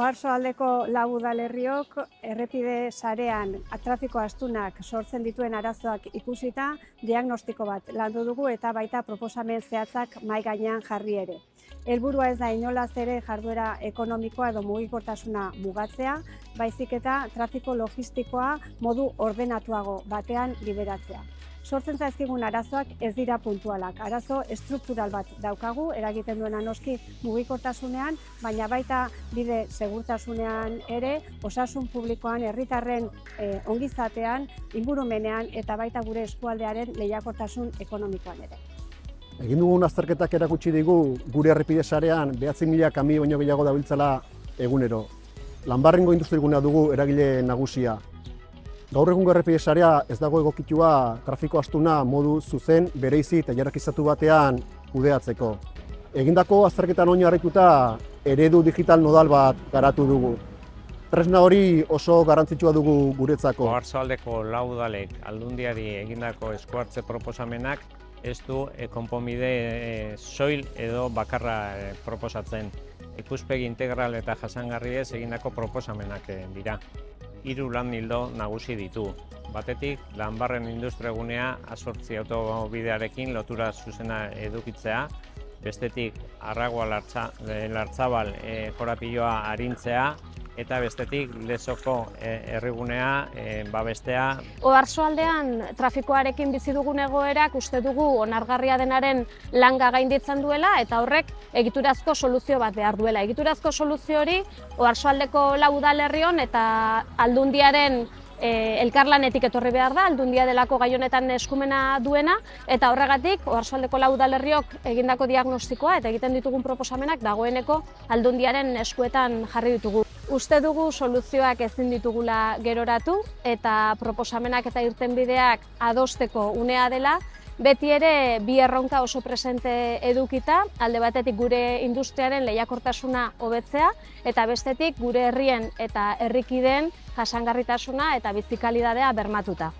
Oarsoaldeko lau udalerriok errepide sarean trafiko astunak sortzen dituen arazoak ikusita diagnostiko bat landu dugu eta baita proposamen zehatzak mahai gainean jarri ere. Helburua ez da inolaz ere jarduera ekonomikoa edo mugikortasuna mugatzea, baizik eta trafiko logistikoa modu ordenatuago batean bideratzea. Sortzen zaizkigun arazoak ez dira puntualak. Arazo estruktural bat daukagu, eragiten duena noski mugikortasunean, baina baita bide segurtasunean ere, osasun publikoan, herritarren ongizatean, ingurumenean eta baita gure eskualdearen lehiakortasun ekonomikoan ere. Egin dugun azterketak erakutsi digu gure errepide sarean 9.000 kamioi baino gehiago dabiltzala egunero. Lanbarrengo industrigunea dugu eragile nagusia. Gaur egungo errepide sarea ez dago egokitua trafiko astuna modu zuzen, bereizi eta jerarkizatu batean kudeatzeko. Egindako azterketan oinarrituta eredu digital nodal bat garatu dugu. Tresna hori oso garrantzitsua dugu guretzako. Oarsoaldeko lau udalek Aldundiari egindako eskuhartze proposamenak ez du konponbide soil edo bakarra proposatzen. Ikuspegi integral eta jasangarriez egindako proposamenak dira. 3 lan ildo nagusi ditu. Batetik, Lanbarren industriagunea A8 autobidearekin lotura zuzena edukitzea, bestetik, Arragua Lartzabal korapiloa arintzea, eta bestetik, Lezoko herrigunea babestea. Oarsoaldean trafikoarekin bizi dugun egoerak uste dugu onargarria denaren langa gainditzen duela eta horrek egiturazko soluzio bat behar duela. Egiturazko soluzio hori Oarsoaldeko lau udalerrion eta Aldundiaren elkarlanetik etorri behar da, Aldundia delako gai honetan eskumena duena, eta horregatik Oarsoaldeko lau udalerriok egindako diagnostikoa eta egiten ditugun proposamenak dagoeneko Aldundiaren eskuetan jarri ditugu. Uste dugu soluzioak ezin ditugula geroratu eta proposamenak eta irtenbideak adosteko unea dela, beti ere bi erronka oso presente edukita, alde batetik gure industriaren lehiakortasuna hobetzea eta bestetik gure herrien eta herrikideen jasangarritasuna eta bizikalitatea bermatuta.